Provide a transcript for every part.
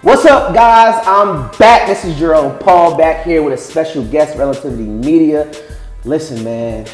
What's up, guys? I'm back. This is Jerel Paul back here with a special guest, RELativity Media. Listen, man,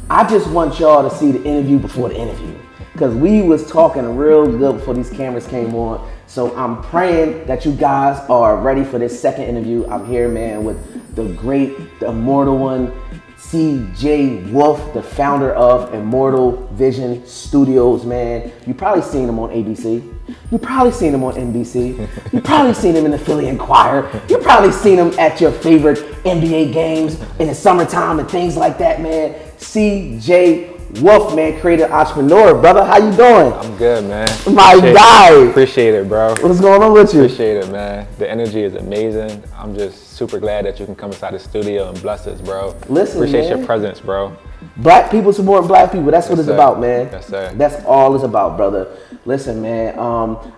I just want y'all to see the interview before the interview because we was talking real good before these cameras came on. So I'm praying that you guys are ready for this second interview. I'm here, man, with the great, the immortal one, CJ Wolfe, the founder of Immortal Vision Studios, man. You probably seen him on ABC. You probably seen him on NBC. You probably seen him in the Philly Inquirer. You probably seen him at your favorite NBA games in the summertime and things like that, man. CJ Wolfe, man, creative entrepreneur. Brother, how you doing? I'm good, man. My guy. Appreciate it, bro. What's going on with you? Appreciate it, man. The energy is amazing. I'm just super glad that you can come inside the studio and bless us, bro. Listen, appreciate man. your presence, bro. Black people supporting black people. That's what it's about, man. Yes, sir. That's all it's about, brother. Listen, man.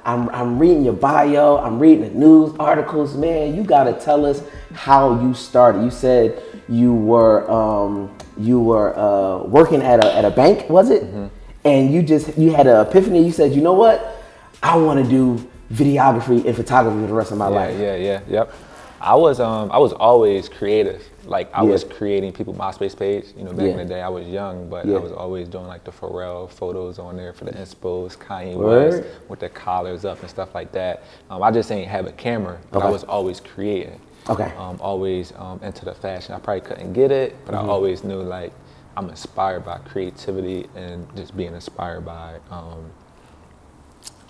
I'm reading your bio. I'm reading the news articles, man. You gotta tell us how you started. You said you were working at a bank, was it? Mm-hmm. And you had an epiphany. You said, you know what? I want to do videography and photography for the rest of my life. Yep. I was always creative. Like I was creating people's MySpace page. You know, back in the day, I was young, but I was always doing like the Farrar photos on there for the inspos, Kanye West with the collars up and stuff like that. I just ain't have a camera, but I was always creating. Okay. Always into the fashion. I probably couldn't get it, but I always knew like I'm inspired by creativity and just being inspired by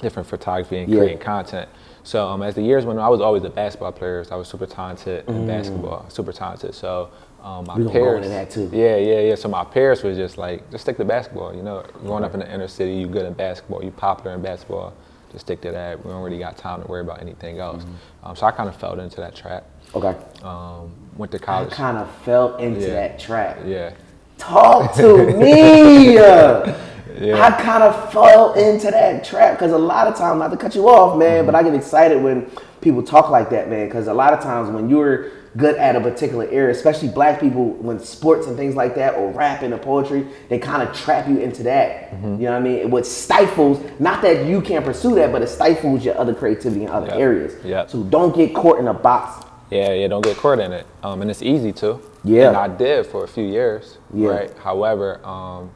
different photography and creating content. So as the years went on, I was always a basketball player. So I was super talented in basketball, super talented. So my parents, go into that too. Yeah. So my parents was just like, just stick to basketball. You know, growing up in the inner city, you good in basketball, you popular in basketball. Just stick to that. We don't really got time to worry about anything else. So I kind of fell into that trap. Okay. Went to college. I kind of fell into that trap. Yeah. Talk to me. I kind of fell into that trap because a lot of times, not to cut you off, man, but I get excited when people talk like that, man, because a lot of times when you're good at a particular area, especially black people, when sports and things like that, or rapping or poetry, they kind of trap you into that. You know what I mean? What stifles, not that you can't pursue that, but it stifles your other creativity in other areas. So don't get caught in a box. Yeah, don't get caught in it. And it's easy to. Yeah. And I did for a few years, right? However,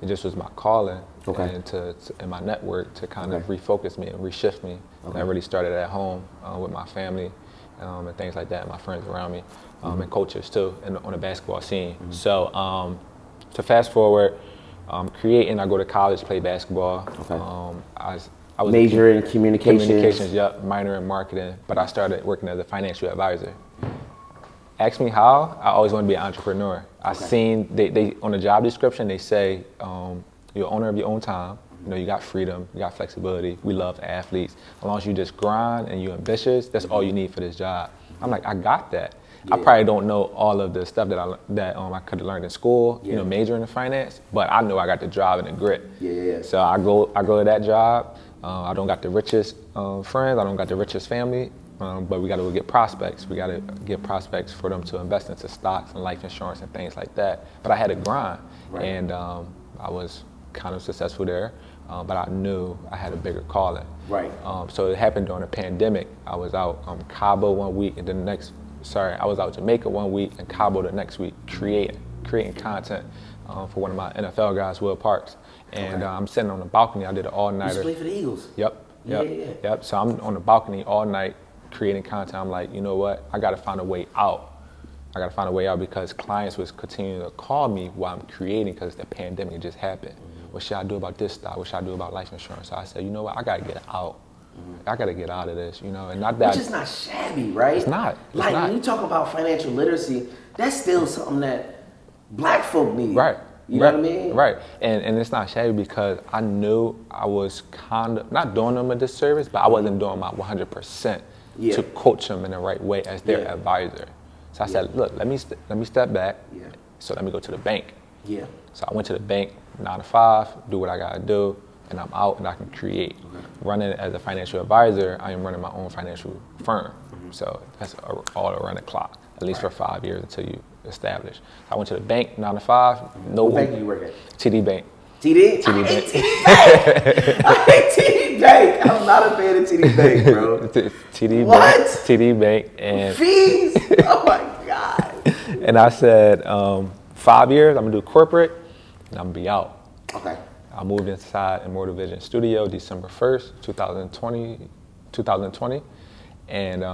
it just was my calling and my network to kind of refocus me and reshift me. And I really started at home with my family and things like that, my friends around me, and coaches too, and on the basketball scene. So to fast forward, creating, I go to college, play basketball. I was major in communications. Minor in marketing, but I started working as a financial advisor. Ask me how, I always want to be an entrepreneur. I seen, they on the job description, they say, you're owner of your own time. You know, you got freedom, you got flexibility. We love athletes. As long as you just grind and you're ambitious, that's all you need for this job. I'm like, I got that. I probably don't know all of the stuff that I could have learned in school, you know, majoring in finance, but I know I got the drive and the grit. So I go to that job. I don't got the richest friends, I don't got the richest family, but we got to go get prospects. We got to get prospects for them to invest into stocks and life insurance and things like that. But I had to grind, and I was kind of successful there, but I knew I had a bigger calling. So it happened during the pandemic. I was out Cabo one week, and I was out Jamaica one week and Cabo the next week, creating content for one of my NFL guys, Will Parks. And I'm sitting on the balcony. I did an all-nighter. You play for the Eagles. Yep. So I'm on the balcony all night creating content. I'm like, you know what? I got to find a way out. Because clients was continuing to call me while I'm creating because the pandemic just happened. What should I do about this stuff? What should I do about life insurance? So I said, you know what? I got to get out. I got to get out of this, you know, and not that. Which is not shabby, right? It's not. When you talk about financial literacy, that's still something that black folk need. Right. You know what I mean? Right. And it's not shabby because I knew I was kind of, not doing them a disservice, but I wasn't doing my 100% to coach them in the right way as their advisor. So I said, look, let me step back. So let me go to the bank. So I went to the bank, 9 to 5, do what I got to do, and I'm out and I can create. Running as a financial advisor, I am running my own financial firm. So that's all around the clock, at least for 5 years until you establish. I went to the bank, 9 to 5. What bank do you work at? TD Bank. TD? TD I Bank. hate TD Bank. I hate TD TD Bank. I'm not a fan of TD Bank, bro. TD What? Bank. TD Bank. And Fees? Oh my God. and I said, 5 years, I'm gonna do corporate, and I'm gonna be out. Okay. I moved inside Immortal Vision Studio December 1st, 2020, and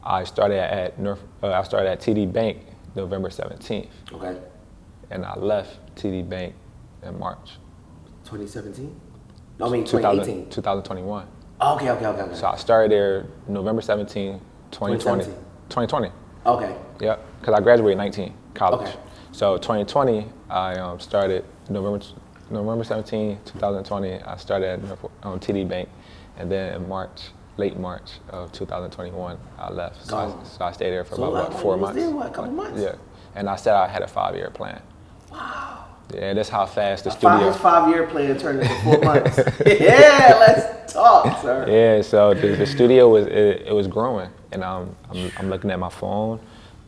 I started at TD Bank November 17th. Okay. And I left TD Bank in March. 2017? I mean 2018. 2021. Okay. So I started there November 17, 2020. 2020. Okay. Yep, because I graduated 19, college. Okay. So 2020, I started November 17, 2020, I started at TD Bank. And then in late March of 2021, I left. So I stayed there for about 4 months. There, a couple months? Yeah. And I said I had a 5-year plan. Wow. Yeah, that's how fast the studio. 5-year plan turned into 4 months. Yeah, let's talk, sir. Yeah, so the studio was growing, and I'm looking at my phone.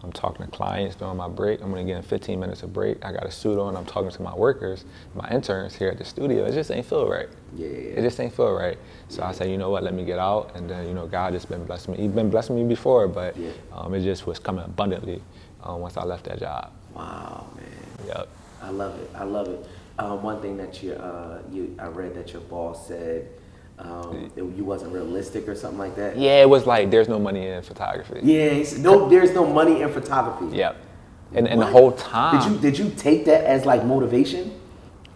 I'm talking to clients during my break. I'm only getting 15 minutes of break. I got a suit on. I'm talking to my workers, my interns here at the studio. It just ain't feel right. Yeah. It just ain't feel right. So I said, you know what? Let me get out, and then God just been blessing me. He's been blessing me before, but it just was coming abundantly once I left that job. Wow, man. Yep. I love it. One thing that I read that your boss said you wasn't realistic or something like that. Yeah, it was like there's no money in photography. Yeah, there's no money in photography. Yep. And the whole time. Did you take that as like motivation?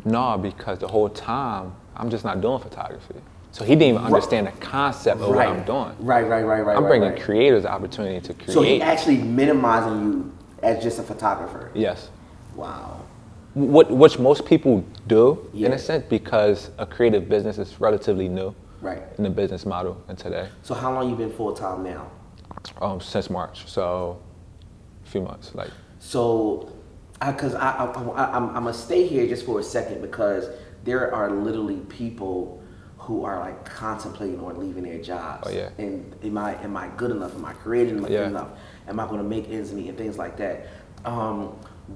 No, because the whole time I'm just not doing photography. So he didn't even understand the concept of what I'm doing. Right. I'm bringing creators the opportunity to create. So he actually minimizing you as just a photographer. Yes. Wow. Which most people do, in a sense, because a creative business is relatively new in the business model in today. So how long you been full-time now? Since March, so a few months. So, because I'm going to stay here just for a second because there are literally people who are like contemplating on leaving their jobs. Oh, yeah. And am I good enough? Am I creative enough? Am I going to make ends meet and things like that?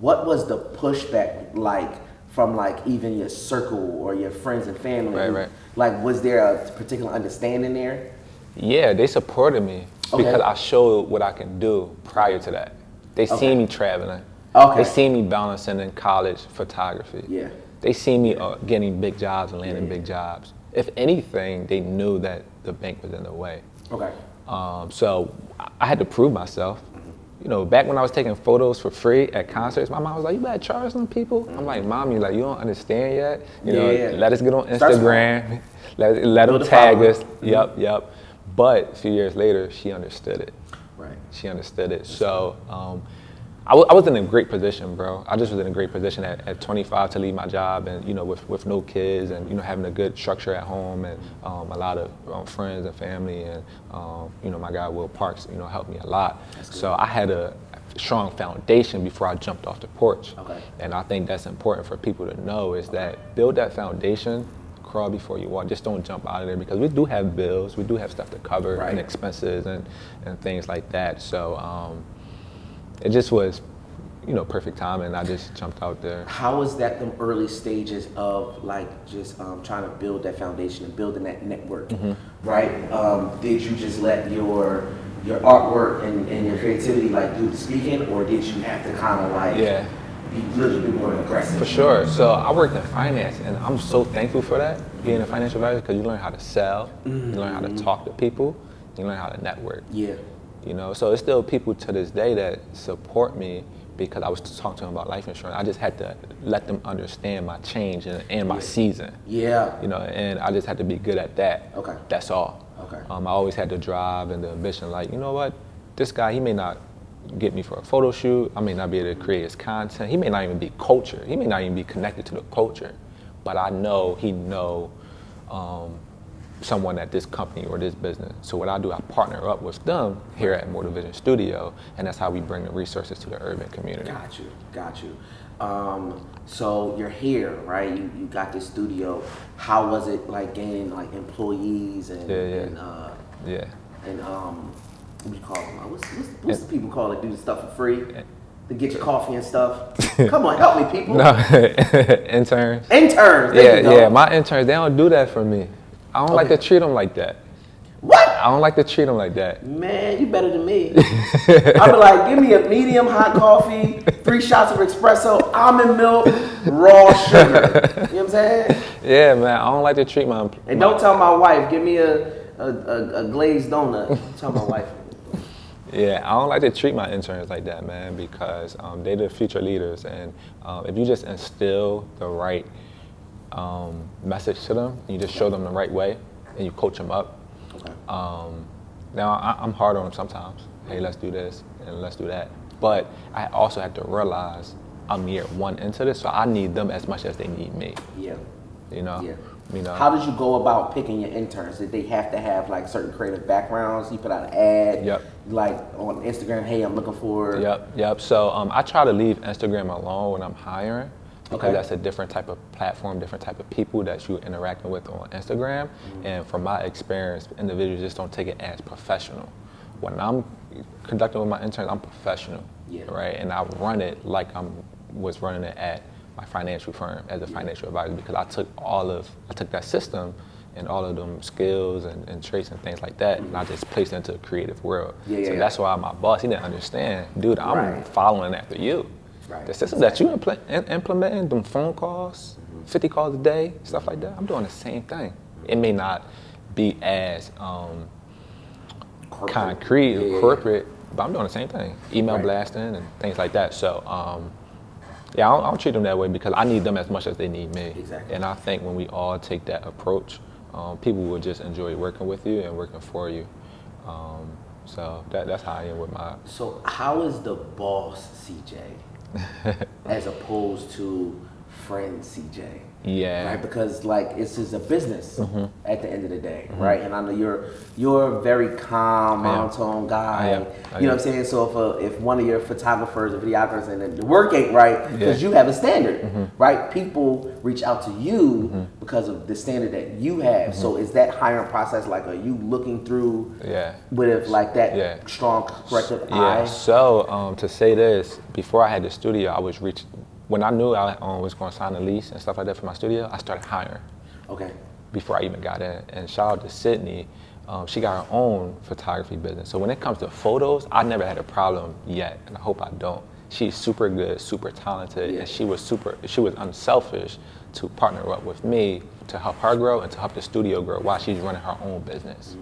What was the pushback like from like even your circle or your friends and family? Right. Like, was there a particular understanding there? Yeah, they supported me because I showed what I can do prior to that. They see me traveling. They see me balancing in college photography. Yeah. They see me getting big jobs and landing big jobs. If anything, they knew that the bank was in the way. Okay. So I had to prove myself. You know, back when I was taking photos for free at concerts, my mom was like, "You better charge some people." I'm like, "Mommy, like you don't understand yet. You know, let us get on Instagram, let them tag us." Yep. But a few years later, she understood it. Right. She understood it. So I was in a great position, bro. I just was in a great position at 25 to leave my job, and you know, with no kids, and you know, having a good structure at home, and a lot of friends and family, and you know, my guy Will Parks, you know, helped me a lot. So I had a strong foundation before I jumped off the porch. Okay. And I think that's important for people to know is that build that foundation. Crawl before you walk. Just don't jump out of there because we do have bills, we do have stuff to cover and expenses and things like that. So it just was, you know, perfect timing. I just jumped out there. How was that the early stages of like just trying to build that foundation and building that network, right? Did you just let your artwork and your creativity like do the speaking, or did you have to kind of like be a little bit more aggressive? For sure. So I worked in finance, and I'm so thankful for that, being a financial advisor, because you learn how to sell, you learn how to talk to people, you learn how to network. Yeah. You know, so it's still people to this day that support me because I was talking to them about life insurance. I just had to let them understand my change and my season. Yeah. You know, and I just had to be good at that. Okay. That's all. Okay. I always had the drive and the ambition, like, you know what, this guy, he may not get me for a photo shoot. I may not be able to create his content. He may not even be culture. He may not even be connected to the culture. But I know he know someone at this company or this business. So what I do, I partner up with them here at Immortal Vision Studio, and that's how we bring the resources to the urban community. Got you. So you're here, right? You got this studio. How was it like gaining like employees and what do you call them? What's the people call it? Do the stuff for free? To get your coffee and stuff? Come on, help me, people. No, interns. Interns. Yeah. My interns, they don't do that for me. I don't like to treat them like that. What? I don't like to treat them like that. Man, you better than me. I'll be like, give me a medium hot coffee, 3 shots of espresso, almond milk, raw sugar. You know what I'm saying? Yeah, man. I don't like to treat my. And don't tell my wife, give me a glazed donut. Tell my wife. Yeah, I don't like to treat my interns like that, man, because they're the future leaders, and if you just instill the right message to them, and you just show them the right way, and you coach them up. Okay. Now I'm hard on them sometimes. Hey, let's do this and let's do that. But I also have to realize I'm year 1 into this, so I need them as much as they need me. Yeah. You know. Yeah. How did you go about picking your interns? Did they have to have like certain creative backgrounds? You put out an ad, like on Instagram, hey, I'm looking for. Yep. So I try to leave Instagram alone when I'm hiring, because that's a different type of platform, different type of people that you're interacting with on Instagram. And from my experience, individuals just don't take it as professional. When I'm conducting with my interns, I'm professional, right? And I run it like I was running it at my financial firm as a financial advisor, because I took that system and all of them skills and traits and things like that, and I just placed it into the creative world. So that's why my boss, he didn't understand, dude, I'm following after you. The system that you implementing, them phone calls, 50 calls a day, stuff like that, I'm doing the same thing. It may not be as concrete or corporate, but I'm doing the same thing. Email blasting and things like that. So yeah, I don't treat them that way, because I need them as much as they need me. Exactly. And I think when we all take that approach, people will just enjoy working with you and working for you. So that's how I am with my. So how is the boss CJ as opposed to friend CJ? Yeah. Right, because like it's just a business at the end of the day, right? And I know you're a very calm, monotone guy. I am. You know what I'm saying? So if one of your photographers or videographers and the work ain't right, because you have a standard, right? People reach out to you because of the standard that you have. So is that hiring process like, are you looking through with like that strong corrective eye? So to say this, before I had the studio, I was when I knew I was going to sign a lease and stuff like that for my studio, I started hiring. Okay. Before I even got in. And shout out to Sydney. She got her own photography business. So when it comes to photos, I never had a problem yet, and I hope I don't. She's super good, super talented, and she was unselfish to partner up with me to help her grow and to help the studio grow while she's running her own business.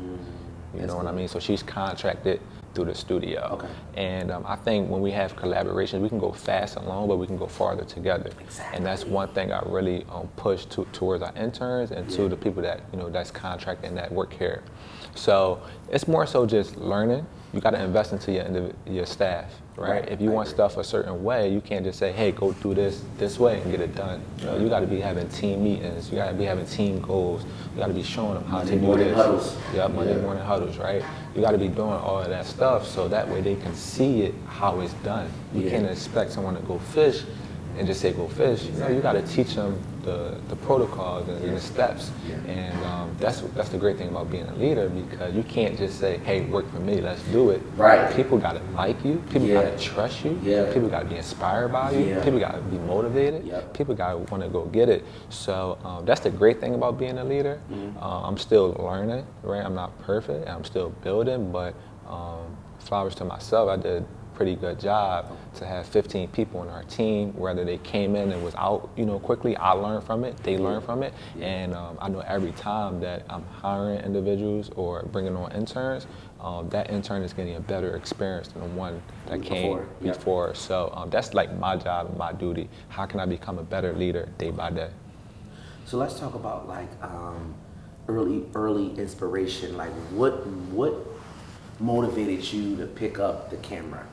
You know what I mean? So she's contracted through the studio. Okay. And I think when we have collaboration, we can go fast alone, but we can go farther together. Exactly. And that's one thing I really push towards our interns and to the people that that's contracting that work here. So it's more so just learning. You got to invest into your staff, right? If you want stuff a certain way, you can't just say, hey, go do this way and get it done. You got to be having team meetings. You got to be having team goals. You got to be showing them how to do this. Huddles. Monday morning huddles, right? You got to be doing all of that stuff so that way they can see it, how it's done. You can't expect someone to go fish and just say go fish. You got to teach them the protocols and the steps. And that's the great thing about being a leader, because you can't just say, hey, work for me, let's do it. Right. People got to like you. People got to trust you. People got to be inspired by you. People got to be motivated. People got to want to go get it. So that's the great thing about being a leader. I'm still learning, right? I'm not perfect, and I'm still building, but flowers to myself, I did pretty good job to have 15 people on our team. Whether they came in and was out, quickly, I learned from it, they learned from it, and I know every time that I'm hiring individuals or bringing on interns, that intern is getting a better experience than the one that came before. So that's like my job and my duty. How can I become a better leader day by day? So let's talk about like early inspiration. Like what motivated you to pick up the camera?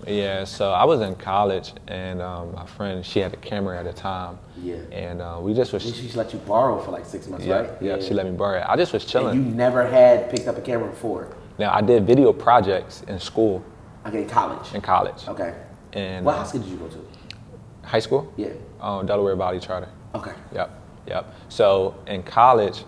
Yeah, so I was in college, and my friend, she had a camera at the time. Yeah. And we just was. She just let you borrow for like 6 months, right? Yeah, she let me borrow it. I just was chilling. And you never had picked up a camera before? Now, I did video projects in school. Okay, college? In college. Okay. And what high school did you go to? High school? Yeah. Delaware Valley Charter. Okay. Yep. So in college,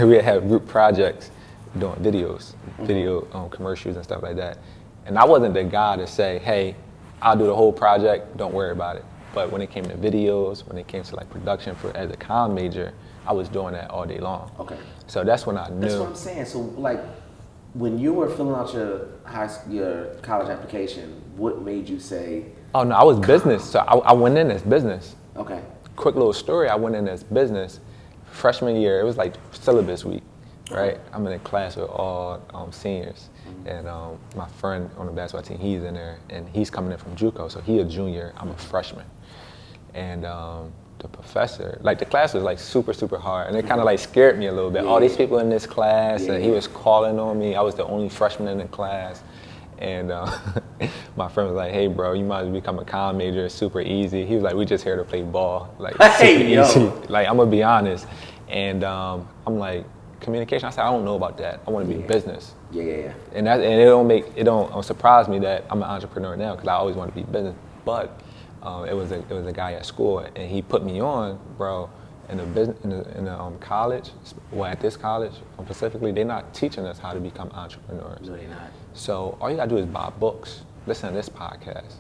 we had group projects doing videos, video commercials and stuff like that. And I wasn't the guy to say, hey, I'll do the whole project, don't worry about it. But when it came to videos, when it came to like production as a comm major, I was doing that all day long. Okay. So that's when I knew. That's what I'm saying. So like, when you were filling out your college application, what made you say? Oh no, I was business. So I went in as business. Okay. Quick little story. I went in as business. Freshman year, it was like syllabus week, right? I'm in a class with all seniors, and my friend on the basketball team, he's in there, and he's coming in from JUCO, so he a junior, I'm a freshman, and the professor, like the class was like super, super hard, and it kind of like scared me a little bit. All these people in this class, and he was calling on me. I was the only freshman in the class, and my friend was like, "Hey, bro, you might as well become a comm major. It's super easy." He was like, "We just here to play ball, like super easy." Like I'm gonna be honest, and I'm like, communication. I said, I don't know about that. I want to be business. Yeah. And it don't surprise me that I'm an entrepreneur now because I always want to be business, but. It was a guy at school, and he put me on, bro. In the college, well, at this college specifically, they're not teaching us how to become entrepreneurs. No, they're not. So all you gotta do is buy books, listen to this podcast.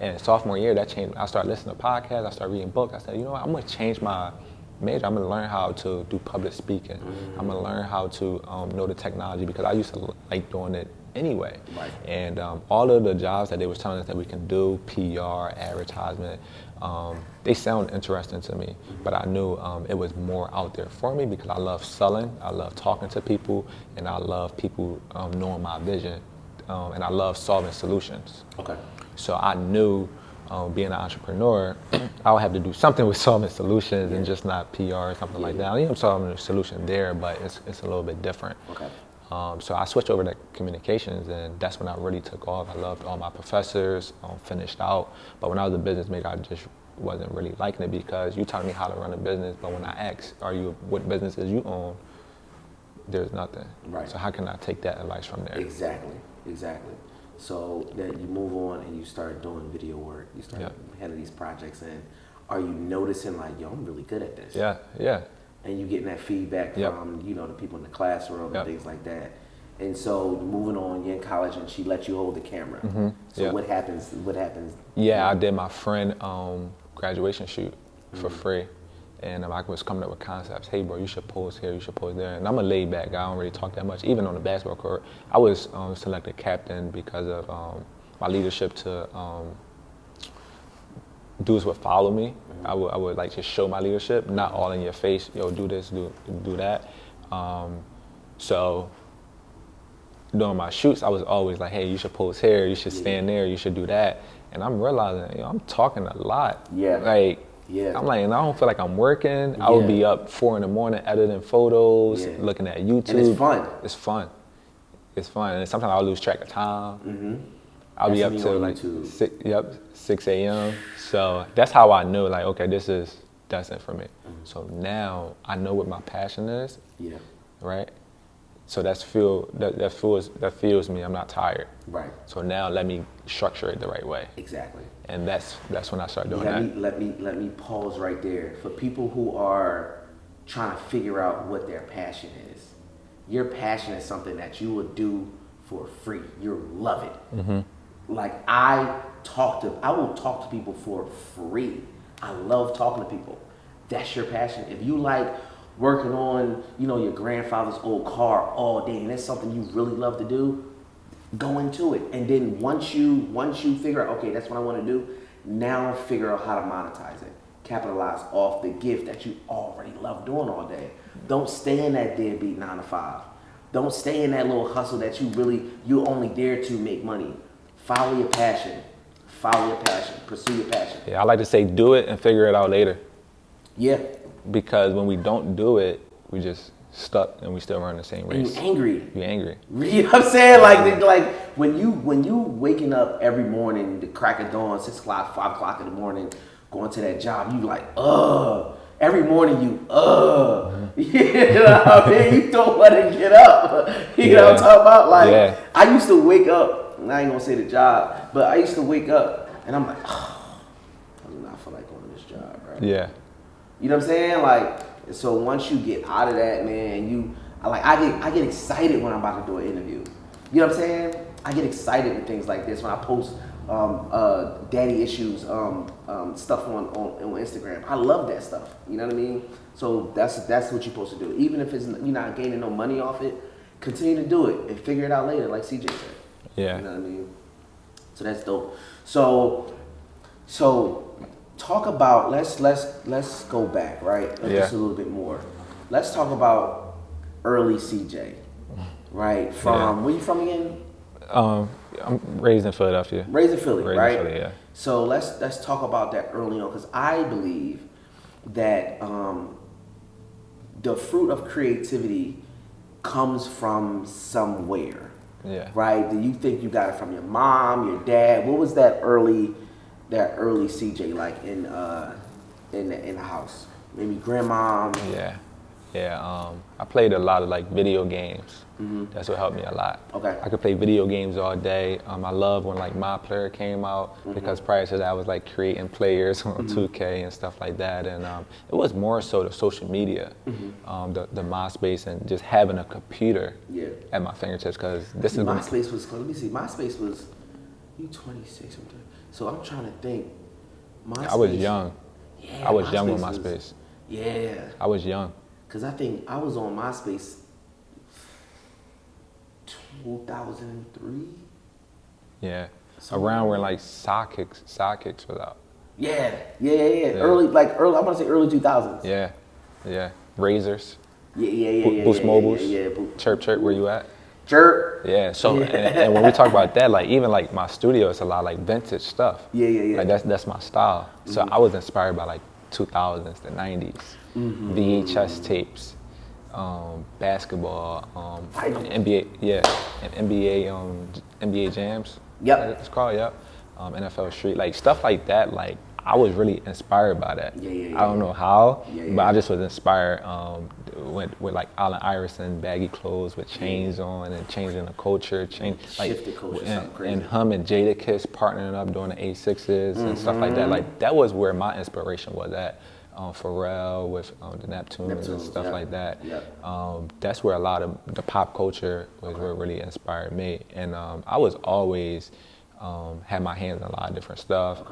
And sophomore year, that changed. I started listening to podcasts. I started reading books. I said, you know what? I'm gonna change my major. I'm gonna learn how to do public speaking. I'm gonna learn how to know the technology because I used to like doing it anyway. Right. And all of the jobs that they was telling us that we can do, PR, advertisement, they sound interesting to me, but I knew it was more out there for me because I love selling, I love talking to people, and I love people knowing my vision, and I love solving solutions. Okay. So I knew being an entrepreneur, I would have to do something with solving solutions and just not PR or something like that. I am solving a solution there, but it's a little bit different. Okay. So I switched over to communications, and that's when I really took off. I loved all my professors, finished out. But when I was a business major, I just wasn't really liking it because you taught me how to run a business, but when I asked, what businesses you own, there's nothing. Right. So how can I take that advice from there? Exactly. So then you move on and you start doing video work. You start handling these projects, and are you noticing like, yo, I'm really good at this? Yeah. And you getting that feedback from, the people in the classroom and things like that. And so moving on, you're in college and she let you hold the camera. So what happens? Yeah, I did my friend graduation shoot for free. And I was coming up with concepts. Hey, bro, you should pose here, you should pose there. And I'm a laid back guy. I don't really talk that much. Even on the basketball court, I was selected captain because of my leadership to dudes would follow me. I would like just show my leadership, not all in your face. Yo, do this, do that. So during my shoots, I was always like, hey, you should pose here, you should stand there, you should do that. And I'm realizing, I'm talking a lot. I'm like, and I don't feel like I'm working. I would be up 4 a.m. editing photos, looking at YouTube. And it's fun. It's fun. And sometimes I'll lose track of time. I'll be up till like 6 a.m. So that's how I knew, like, okay, this is destined for me. So now I know what my passion is. Right. So that fuels me. I'm not tired. Right. So now let me structure it the right way. Exactly. And that's when I start doing that. Let me pause right there. For people who are trying to figure out what their passion is, your passion is something that you would do for free. You'll love it. Like I will talk to people for free. I love talking to people. That's your passion. If you like working on, your grandfather's old car all day, and that's something you really love to do, go into it. And then once you figure out, okay, that's what I want to do, now figure out how to monetize it. Capitalize off the gift that you already love doing all day. Don't stay in that deadbeat 9 to 5. Don't stay in that little hustle that you only dare to make money. Follow your passion. Pursue your passion. Yeah, I like to say do it and figure it out later. Yeah. Because when we don't do it, we just stuck and we still run the same race. And you're angry. You're angry. You know what I'm saying? Like when you waking up every morning, the crack of dawn, 6 o'clock, 5 o'clock in the morning, going to that job, you like, every morning you, you know what I mean? You don't want to get up. You know what I'm talking about? Like, I used to wake up, and I ain't gonna say the job, but I used to wake up and I'm like, I do not feel like going to this job, bro. Yeah. You know what I'm saying? Like, so once you get out of that, man, I get excited when I'm about to do an interview. You know what I'm saying? I get excited with things like this when I post daddy issues stuff on Instagram. I love that stuff. You know what I mean? So that's what you're supposed to do. Even if you're not gaining no money off it, continue to do it and figure it out later, like CJ said. Yeah. You know what I mean? So that's dope. So talk about let's go back, right? Just a little bit more. Let's talk about early CJ, right? From where you from again? I'm raised in Philadelphia. Raised in Philly, right? In Philly, yeah. So let's talk about that early on, because I believe that the fruit of creativity comes from somewhere. Yeah. Right? Do you think you got it from your mom, your dad? What was that early CJ like in the house? Maybe grandma. Yeah. I played a lot of like video games. Mm-hmm. That's what helped me a lot. Okay. I could play video games all day. I love when like My Player came out, because prior to that I was like creating players on 2K and stuff like that. And it was more so the social media, the MySpace, and just having a computer at my fingertips. Because this is MySpace was. Let me see. MySpace was. You 26. So I'm trying to think. MySpace, I was young. Yeah, I was young with MySpace. Yeah. I was young. Because I think I was on MySpace 2003. Yeah. Around where like sidekicks was out. Yeah. Early, I want to say early 2000s. Yeah. Razors. Yeah. Boost Mobiles. Yeah. Chirp, where you at? Chirp. Yeah. So and when we talk about that, like even like my studio, it's a lot like vintage stuff. Yeah. Like that's my style. So I was inspired by like 2000s, the 90s, VHS tapes, basketball, NBA, and NBA jams. Yep. It's called, NFL Street, like stuff like that. Like I was really inspired by that. I don't know how, but I just was inspired with like Allen Iverson, baggy clothes with chains on, and changing the culture, Shifted culture, something crazy. And him and Jadakiss partnering up doing the A6s and stuff like that. Like that was where my inspiration was at. Farrar with the Neptunes and stuff like that. That's where a lot of the pop culture was what really inspired me. And I was always had my hands in a lot of different stuff.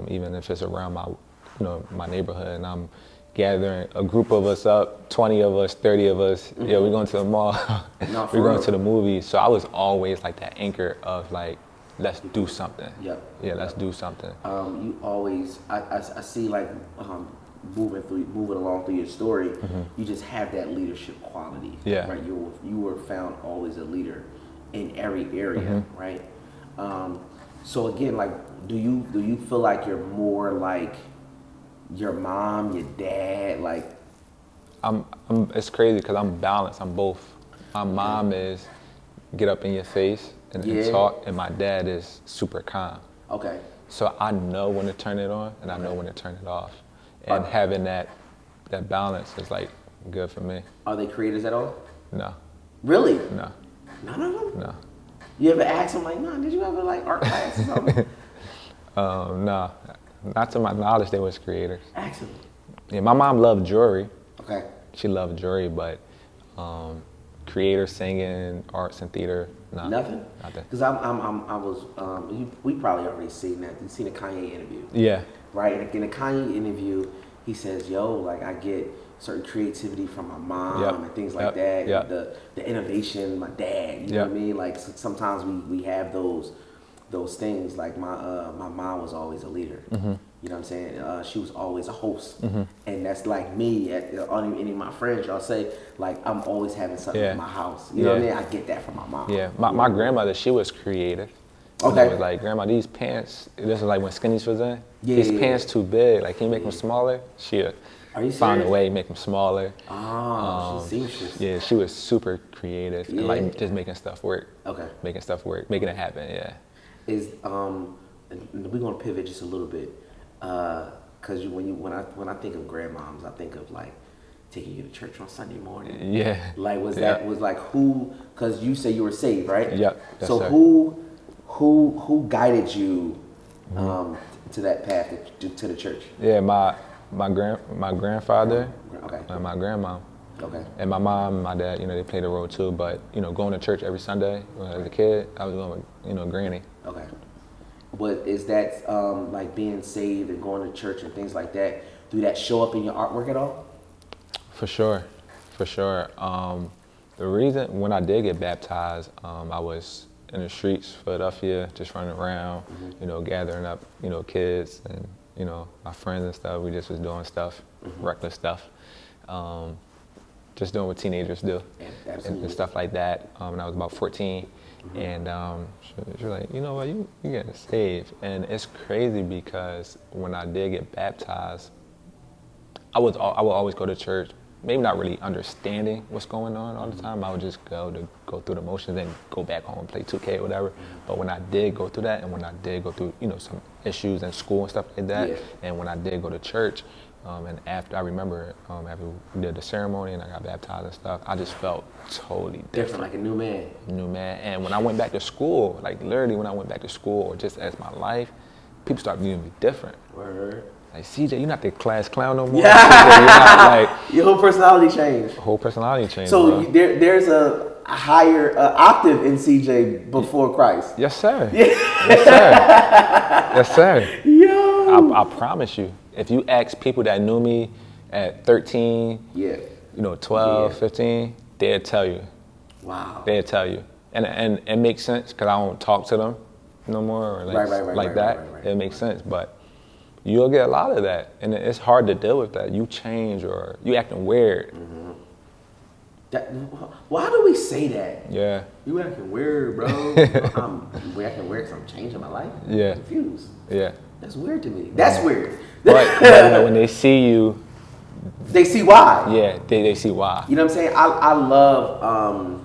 Even if it's around my neighborhood, and I'm gathering a group of us up, 20 of us, 30 of us. Yeah, we're going to the mall. We're going to the movies. So I was always like that anchor of like, let's do something. Let's do something. You always, I see like moving along through your story, you just have that leadership quality. Right. You were found always a leader in every area. Right. So again, like, do you feel like you're more like your mom, your dad? Like, it's crazy because I'm balanced. I'm both. My mom is get up in your face and talk, and my dad is super calm. Okay. So I know when to turn it on, and I know when to turn it off. And having that balance is like good for me. Are they creators at all? No. Really? No. None of them? No. You ever ask them like, "Man, did you ever like art class or something?" No. Not to my knowledge, they was creators. Ask them. Yeah, my mom loved jewelry. Okay. She loved jewelry, but creator, singing, arts and theater, no. Nothing. Because we probably already seen that. You seen a Kanye interview. Yeah. Right. In a Kanye interview, he says, "Yo, like I get certain creativity from my mom and things like that. And the innovation, my dad. You know what I mean? Like sometimes we have those things. Like my mom was always a leader. You know what I'm saying? She was always a host, and that's like me. On any of my friends, y'all say like I'm always having something in my house. You know what I mean? I get that from my mom. Yeah, my grandmother, she was creative. Okay. It was like, "Grandma, these pants." This is like when Skinnies was in. These pants too big. Like, can you make them smaller? She found a way to make them smaller. Oh, she's seamstress. Yeah, she was super creative and like just making stuff work. Okay. Making stuff work, making it happen. Yeah. And we're gonna pivot just a little bit, because when I think of grandmoms, I think of like taking you to church on Sunday morning. Yeah. Like was like who? Because you say you were saved, right? Yep. Yes, so sir. who guided you to that path to the church? Yeah, my grandfather, Okay. and my grandma. Okay. And my mom and my dad, they played a role too. But, going to church every Sunday as a kid, I was going with, Granny. Okay. What is that like being saved and going to church and things like that? Do that show up in your artwork at all? For sure, for sure. The reason when I did get baptized, I was in the streets, Philadelphia, just running around, you know, gathering up, you know, kids and, you know, my friends and stuff. We just was doing stuff, reckless stuff, just doing what teenagers do, and stuff like that. And I was about 14, and she was like, you know what, you getting saved. And it's crazy because when I did get baptized, I would always go to church, maybe not really understanding what's going on all the time. I would just go through the motions and go back home and play 2K or whatever. But when I did go through that, and when I did go through, you know, some issues in school and stuff like that, and when I did go to church, and after I remember after we did the ceremony and I got baptized and stuff, I just felt totally different. Like a new man. New man. And when I went back to school, like literally when I went back to school, or just as my life, people started viewing me different. Word. Like, CJ, you're not the class clown no more. CJ, you're not, like, your whole personality changed. Whole personality changed. So there's a higher octave in CJ before Christ. Yes, sir. Yes, sir. Yes, sir. Yo. I promise you, if you ask people that knew me at 13, you know, 12, 15, they'll tell you. Wow. They'll tell you. And it makes sense because I don't talk to them no more or like that. It makes sense, but you'll get a lot of that, and it's hard to deal with that. You change or you acting weird. Why do we say that? Yeah. You acting weird, bro. We acting weird because I'm changing my life? Yeah. I'm confused. Yeah. That's weird to me. That's weird. But when they see you, they see why. Yeah, they see why. You know what I'm saying? I love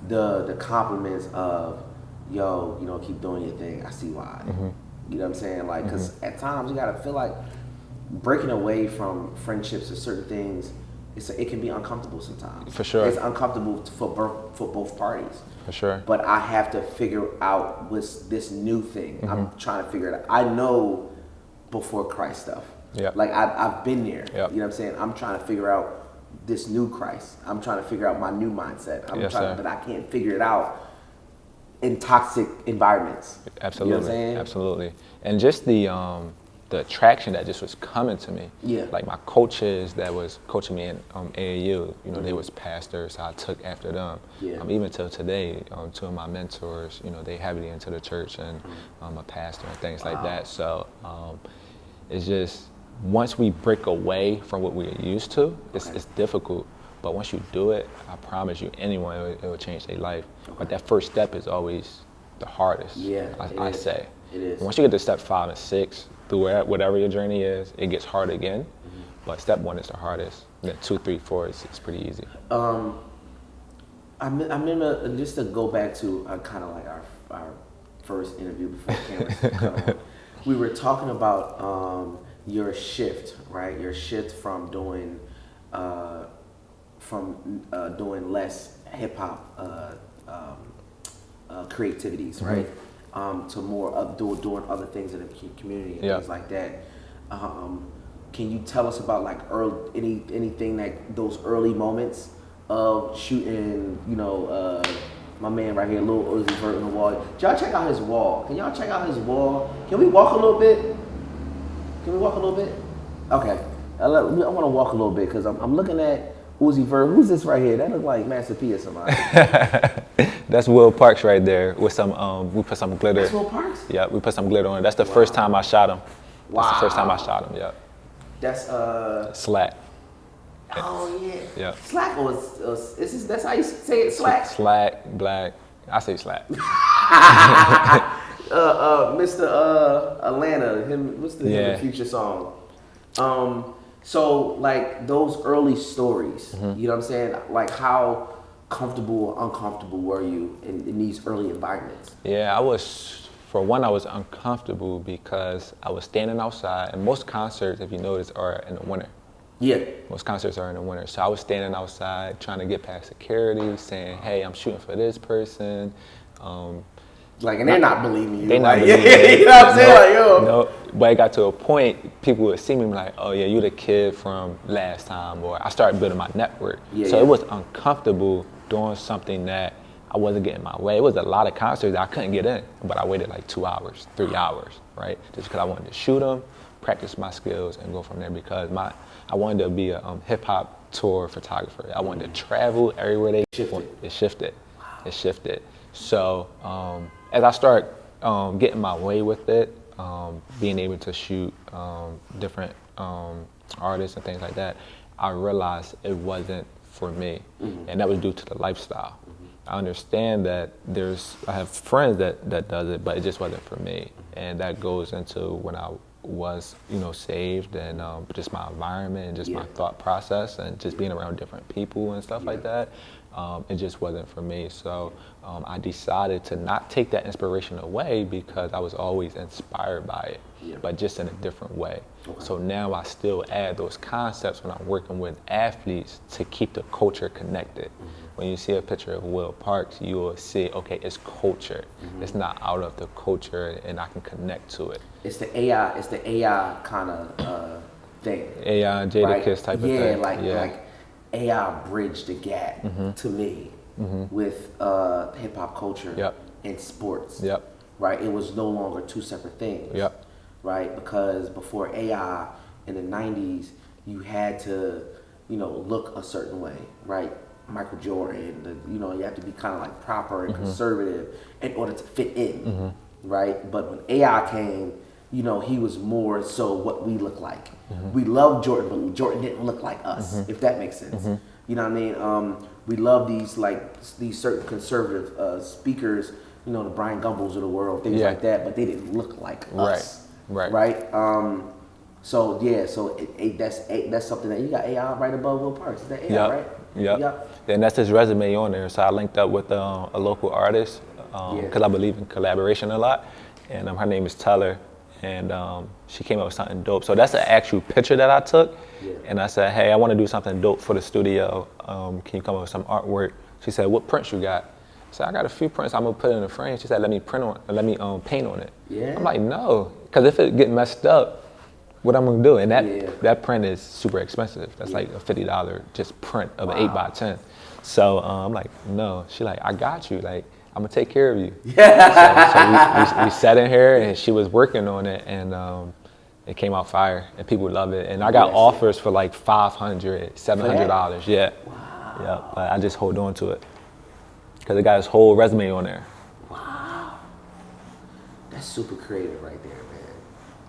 the compliments of, yo, you know, keep doing your thing. I see why. You know what I'm saying? Like, because at times you gotta feel like breaking away from friendships or certain things. It can be uncomfortable sometimes. For sure. It's uncomfortable for both parties. For sure. But I have to figure out what's this new thing. I'm trying to figure it out. I know before Christ stuff. Yep. Like I've been there. Yep. You know what I'm saying? I'm trying to figure out this new Christ. I'm trying to figure out my new mindset. But I can't figure it out in toxic environments. Absolutely. You know what I'm saying? Absolutely. And just the attraction that just was coming to me. Yeah. Like my coaches that was coaching me in AAU, you know, they was pastors, so I took after them. Yeah. Even till today, two of my mentors, you know, they heavily into the church, and I'm a pastor and things like that. So it's just, once we break away from what we're used to, it's difficult. But once you do it, I promise you, anyone, it will change their life. But that first step is always the hardest. Yeah, I say. It is. Once you get to step 5 and 6, through whatever your journey is, it gets hard again. But step 1 is the hardest. Then 2, 3, 4 is pretty easy. I'm gonna just to go back to kind of like our first interview before cameras come on. We were talking about your shift, right? Your shift from doing less hip hop creativities, right? To more of doing other things in the community and things like that. Can you tell us about like anything that those early moments of shooting, you know, my man right here, Lil Uzi Vert on the wall? Y'all check out his wall. Can y'all check out his wall? Can we walk a little bit? Okay. I want to walk a little bit because I'm looking at Uzi Vert. Who's this right here? That look like Master P or somebody. That's Will Parks right there with some, we put some glitter. That's Will Parks? Yeah, we put some glitter on it. That's the first time I shot him. Wow. That's the first time I shot him, yeah. That's Slack. Oh yeah. Yeah. Slack that's how you say it, Slack? Slack, Black. I say Slack. Mr. Atlanta, what's the Future song? So like those early stories, you know what I'm saying? Like how comfortable or uncomfortable were you in these early environments? Yeah, for one, I was uncomfortable because I was standing outside, and most concerts, if you notice, are in the winter. Yeah. Most concerts are in the winter. So I was standing outside trying to get past security, saying, hey, I'm shooting for this person. And they're not believing you. They're not believing me. You know what I'm saying? Like, yo. No, but it got to a point, people would see me like, oh yeah, you the kid from last time, or I started building my network. It was uncomfortable doing something that I wasn't getting my way. It was a lot of concerts that I couldn't get in, but I waited like 2 hours, 3 hours, right? Just because I wanted to shoot them, practice my skills, and go from there. Because I wanted to be a hip hop tour photographer. I wanted to travel everywhere they went. It shifted. It shifted. So as I start getting my way with it, being able to shoot different artists and things like that, I realized it wasn't for me, and that was due to the lifestyle. I understand that I have friends that does it, but it just wasn't for me, and that goes into when I was, saved, and just my environment and just my thought process and just being around different people and stuff like that. It just wasn't for me. So I decided to not take that inspiration away because I was always inspired by it, but just in a different way. Okay. So now I still add those concepts when I'm working with athletes to keep the culture connected. When you see a picture of Will Parks, you will see, okay, it's culture. It's not out of the culture, and I can connect to it. It's the AI kind of thing. AI and Jada Kiss type of thing. Like AI bridged the gap to me with hip hop culture and sports. Right? It was no longer two separate things. Right? Because before AI in the 90s, you had to, look a certain way, right? Michael Jordan, you have to be kind of like proper and conservative in order to fit in, right? But when AI came, he was more so what we look like. We love Jordan, but Jordan didn't look like us, if that makes sense. You know what I mean? We love these certain conservative speakers, the Brian Gumbles of the world, things like that, but they didn't look like us. Right. So that's something that you got AI right above Will Parks. Is that AI, right? And that's his resume on there. So I linked up with a local artist because I believe in collaboration a lot. And her name is Teller, and she came up with something dope. So that's an actual picture that I took. And I said, hey, I want to do something dope for the studio. Can you come up with some artwork? She said, what prints you got? I said, I got a few prints I'm gonna put in a frame. She said, let me paint on it. I'm like, no, because if it get messed up, what I'm gonna do? And that print is super expensive. That's like a $50 just print of an 8x10. So I'm like, no. She like, I got you. Like, I'm gonna take care of you. So we sat in here, and she was working on it, and it came out fire, and people love it. And I got offers for like $500, $700. But I just hold on to it because it got his whole resume on there. Wow, that's super creative right there,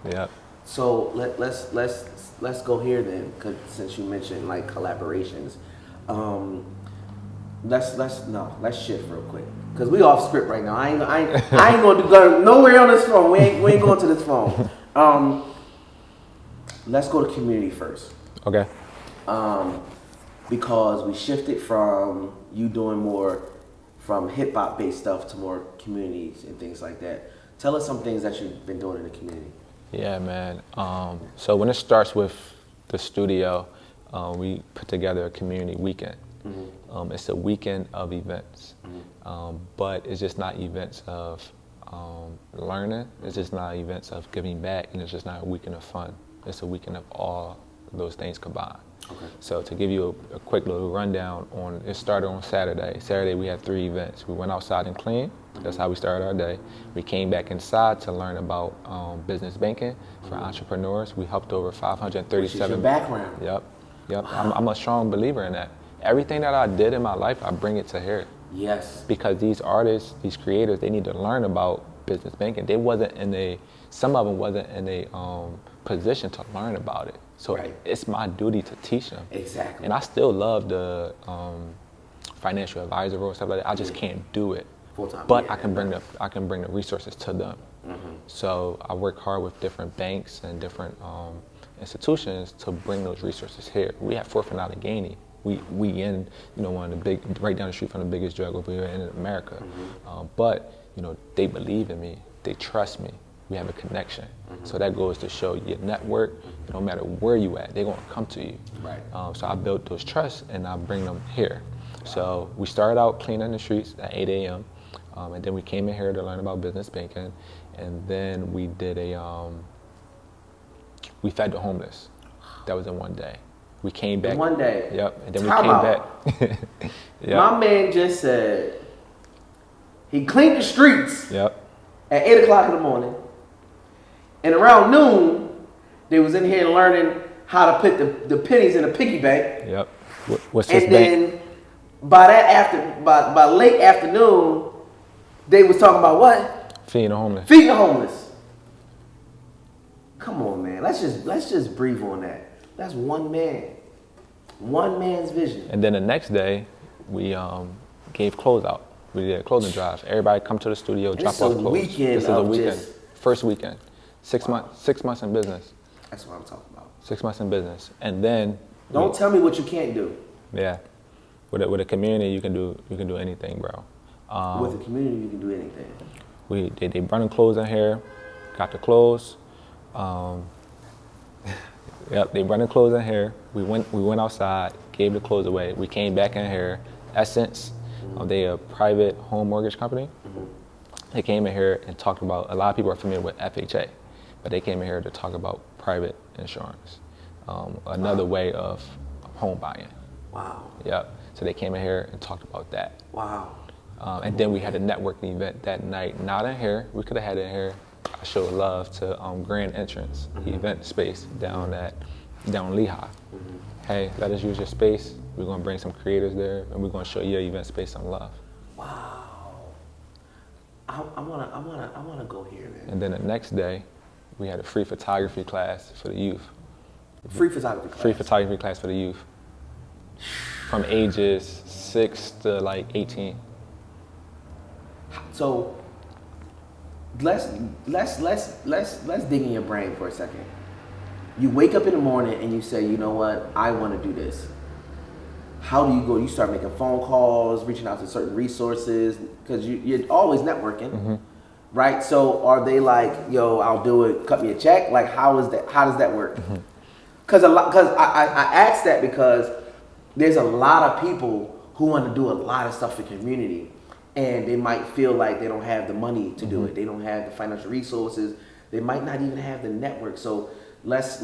man. Yep. So let's go here then, cause since you mentioned like collaborations, let's shift real quick, cause we off script right now. I ain't gonna go nowhere on this phone. We ain't going to this phone. Let's go to community first. Okay. Because we shifted from you doing more from hip hop based stuff to more communities and things like that. Tell us some things that you've been doing in the community. Yeah, man. So when it starts with the studio, we put together a community weekend. It's a weekend of events, but it's just not events of learning. It's just not events of giving back, and it's just not a weekend of fun. It's a weekend of all those things combined. Okay. So to give you a quick little rundown it started on Saturday. Saturday we had 3 events. We went outside and cleaned. That's how we started our day. We came back inside to learn about business banking for entrepreneurs. We helped over 537. Which is your background. Yep. Wow. I'm a strong believer in that. Everything that I did in my life, I bring it to here. Yes. Because these artists, these creators, they need to learn about business banking. Some of them wasn't in a position to learn about it. So it's my duty to teach them. Exactly. And I still love the financial advisor role, stuff like that. I just can't do it. Full-time. But I can bring the resources to them. So I work hard with different banks and different institutions to bring those resources here. We have 4th and Allegheny. We in one of the big, right down the street from the biggest drug over here in America. But they believe in me. They trust me. We have a connection. So that goes to show your network, no matter where you at, they're gonna come to you. Right. So I built those trusts and I bring them here. So we started out cleaning the streets at 8 a.m. And then we came in here to learn about business banking. And then we did we fed the homeless. That was in one day. We came back. One day. Yep. And then Time we came out. back. My man just said He cleaned the streets Yep. at 8 o'clock in the morning. And around noon, they was in here learning how to put the pennies in a piggy bank. Yep. What's this And bank? then by late afternoon, they was talking about what? Feeding the homeless. Feeding the homeless. Come on, man. Let's just breathe on that. That's one man. One man's vision. And then the next day, we gave clothes out. We did a clothing drive. Everybody come to the studio, drop off clothes. This is a weekend. First weekend. 6 months. 6 months in business. That's what I'm talking about. 6 months in business, and then. Don't tell me what you can't do. Yeah, with a community, you can do anything, bro. With a community, you can do anything. They running clothes in here, got the clothes. Yep, they running clothes in here. We went outside, gave the clothes away. We came back in here. Essence, they a private home mortgage company. They came in here and talked about. A lot of people are familiar with FHA, but they came in here to talk about private insurance, another way of home buying. Wow. Yep. So they came in here and talked about that. Wow. And then we had a networking event that night. Not in here. We could have had it in here. I showed love to Grand Entrance event space down Lehigh. Hey, let us use your space. We're gonna bring some creators there, and we're gonna show your event space some love. Wow. I wanna go here, man. And then the next day, we had a free photography class for the youth. Free photography class. Free photography class for the youth. From ages 6 to like 18. So let's dig in your brain for a second. You wake up in the morning and you say, you know what, I want to do this. How do you go? You start making phone calls, reaching out to certain resources, because you're always networking, right? So are they like, yo, I'll do it, cut me a check? Like, how does that work? Because I asked that because there's a lot of people who want to do a lot of stuff for community, and they might feel like they don't have the money to do it. They don't have the financial resources. They might not even have the network. So let's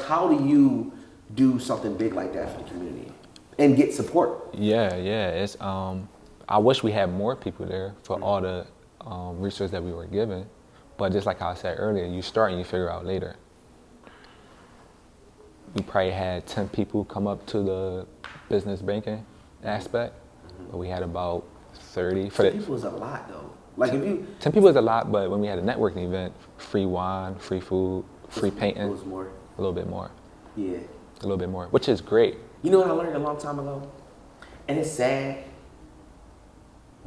how do you do something big like that for the community and get support? Yeah. It's I wish we had more people there for all the resources that we were given, but just like I said earlier, you start and you figure out later. We probably had 10 people come up to the business banking aspect, but we had about 30. 10 people is a lot though. Like if you 10 people is a lot, but when we had a networking event, free wine, free food, free painting, it was more. A little bit more. Yeah. A little bit more, which is great. You know what I learned a long time ago? And it's sad.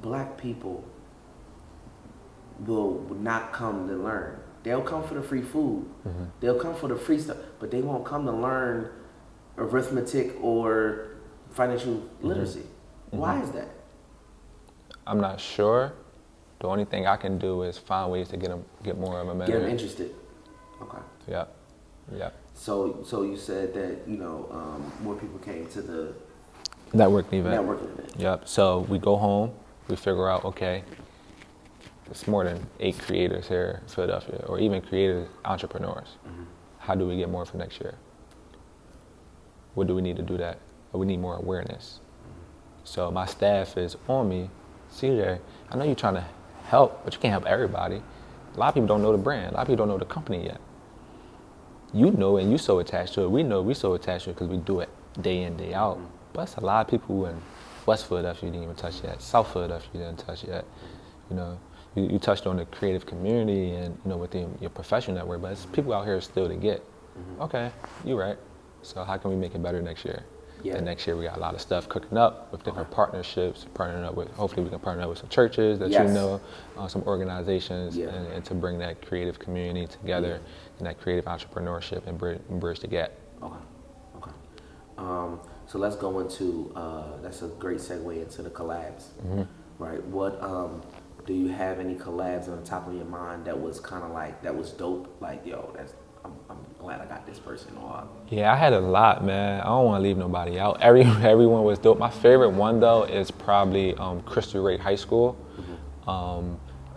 Black people will not come to learn. They'll come for the free food. They'll come for the free stuff, but they won't come to learn arithmetic or financial literacy. Why is that? I'm not sure. The only thing I can do is find ways to get more of them in. Get them interested. Okay. Yeah. So you said that more people came to the Networking event. Yep. So we go home. We figure out, okay, it's more than 8 creators here in Philadelphia, or even creators, entrepreneurs. How do we get more for next year? What do we need to do that? We need more awareness. So my staff is on me. CJ, I know you're trying to help, but you can't help everybody. A lot of people don't know the brand. A lot of people don't know the company yet. You know, and you so attached to it. We know we so attached to it because we do it day in, day out. But it's a lot of people in West Philadelphia you didn't even touch yet. South Philadelphia you didn't touch yet. You know, you touched on the creative community and within your professional network, but it's people out here still to get. Okay, you're right. So how can we make it better next year? Yeah. And next year we got a lot of stuff cooking up with different partnerships, partnering up with, hopefully we can partner up with some churches that some organizations, and to bring that creative community together and that creative entrepreneurship and bridge the gap. Okay. So let's go into, that's a great segue into the collabs, right? What, do you have any collabs on the top of your mind that was kind of like, that was dope? Like, yo, I'm glad I got this person on. Yeah, I had a lot, man. I don't want to leave nobody out. Everyone was dope. My favorite one, though, is probably Crystal Rate High School.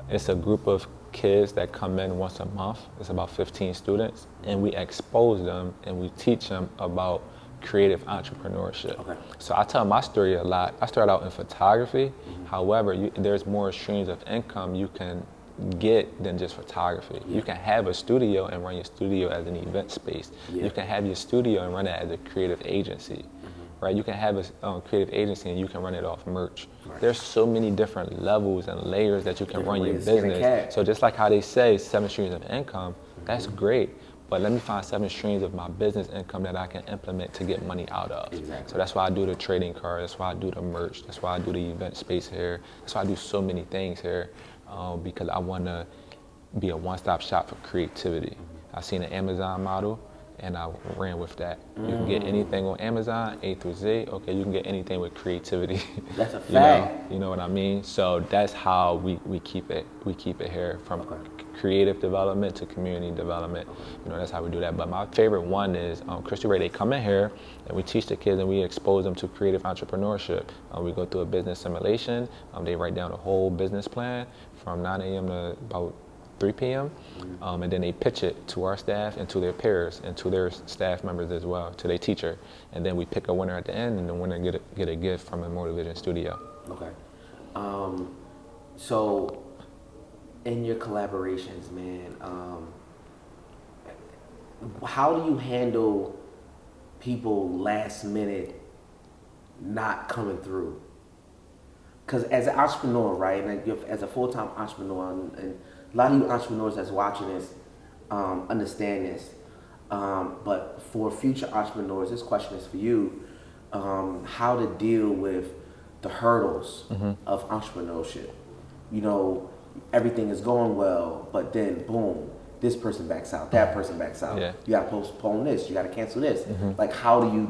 It's a group of kids that come in once a month. It's about 15 students, and we expose them and we teach them about creative entrepreneurship. Okay. So I tell my story a lot. I started out in photography. However, there's more streams of income you can get than just photography. You can have a studio and run your studio as an event space. You can have your studio and run it as a creative agency. Right? You can have a creative agency and you can run it off merch. There's so many different levels and layers that you can run your business. So just like how they say 7 streams of income, that's great. But let me find 7 streams of my business income that I can implement to get money out of. Exactly. So that's why I do the trading card. That's why I do the merch. That's why I do the event space here. That's why I do so many things here, because I want to be a one-stop shop for creativity. I seen an Amazon model, and I ran with that. You can get anything on Amazon, A through Z. Okay, you can get anything with creativity. That's a fact. You know what I mean? So that's how we keep it. We keep it here from creative development to community development. You know, that's how we do that. But my favorite one is Crystal Ray. They come in here and we teach the kids and we expose them to creative entrepreneurship. We go through a business simulation. They write down a whole business plan from 9 a.m. to about 3 p.m. And then they pitch it to our staff and to their peers and to their staff members as well, to their teacher. And then we pick a winner at the end, and the winner get a gift from a Motivision studio. Okay. So in your collaborations, man, how do you handle people last minute not coming through? Because as an entrepreneur, right, and as a full-time entrepreneur, and a lot of you entrepreneurs that's watching this understand this, but for future entrepreneurs, this question is for you, how to deal with the hurdles of entrepreneurship. You know, everything is going well, but then boom, this person backs out, that person backs out. Yeah. You gotta postpone this, you gotta cancel this. Like how do you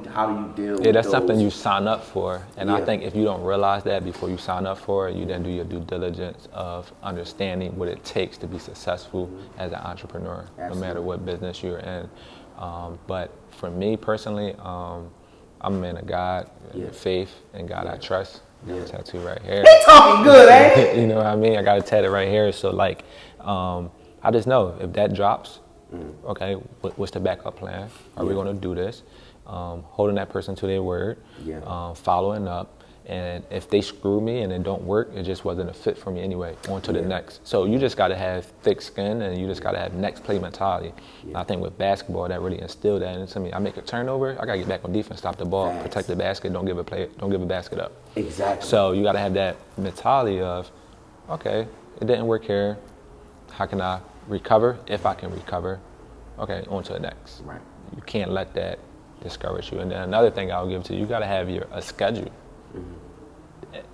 deal with that's those? something you sign up for. And I think if you don't realize that before you sign up for it, you then do your due diligence of understanding what it takes to be successful as an entrepreneur, no matter what business you're in. But for me personally, I'm a man of God, faith, and God I trust. I got a tattoo right here. They talking good, eh? You know what I mean? I got a tattoo right here. So like, I just know if that drops, okay, what's the backup plan? Are we going to do this? Holding that person to their word, following up. And if they screw me and it don't work, it just wasn't a fit for me anyway. On to the next. So you just got to have thick skin, and you just got to have next play mentality. And I think with basketball, that really instilled that into me. I make a turnover, I got to get back on defense, stop the ball, protect the basket, don't give a basket up. Exactly. So you got to have that mentality of, okay, it didn't work here. How can I recover? If I can recover, okay, on to the next. Right. You can't let that discourage you. And then another thing I'll give to you, you got to have a schedule.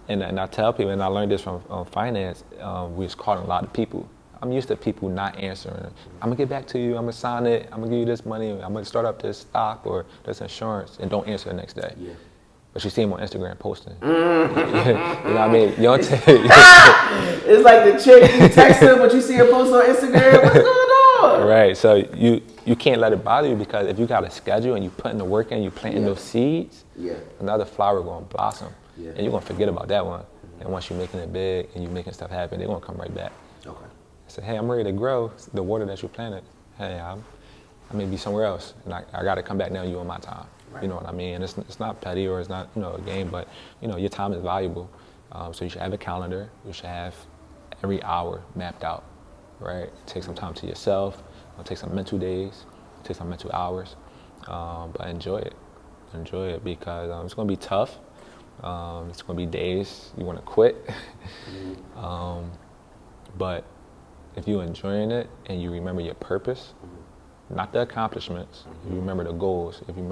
And I tell people, and I learned this from finance, we was calling a lot of people. I'm used to people not answering. I'm gonna get back to you, I'm gonna sign it, I'm gonna give you this money, I'm gonna start up this stock or this insurance, and don't answer the next day. Yeah. But you see them on Instagram posting. You know what I mean? You don't It's like the chick, you text her, but you see her post on Instagram, what's going on? Right, so you can't let it bother you, because if you got a schedule and you putting the work in, you planting those seeds, another flower gonna blossom. And you're gonna forget about that one. And once you're making it big and you're making stuff happen, they're gonna come right back. Okay. Say, hey, I'm ready to grow the water that you planted. Hey, I may be somewhere else, and I gotta come back now. You on my time. Right. You know what I mean? And it's not petty or it's not a game, but your time is valuable. So you should have a calendar. You should have every hour mapped out, right? Take some time to yourself. Take some mental days. Take some mental hours. But enjoy it. Enjoy it, because it's gonna be tough. It's going to be days you want to quit. But if you're enjoying it and you remember your purpose, not the accomplishments, you remember the goals. If you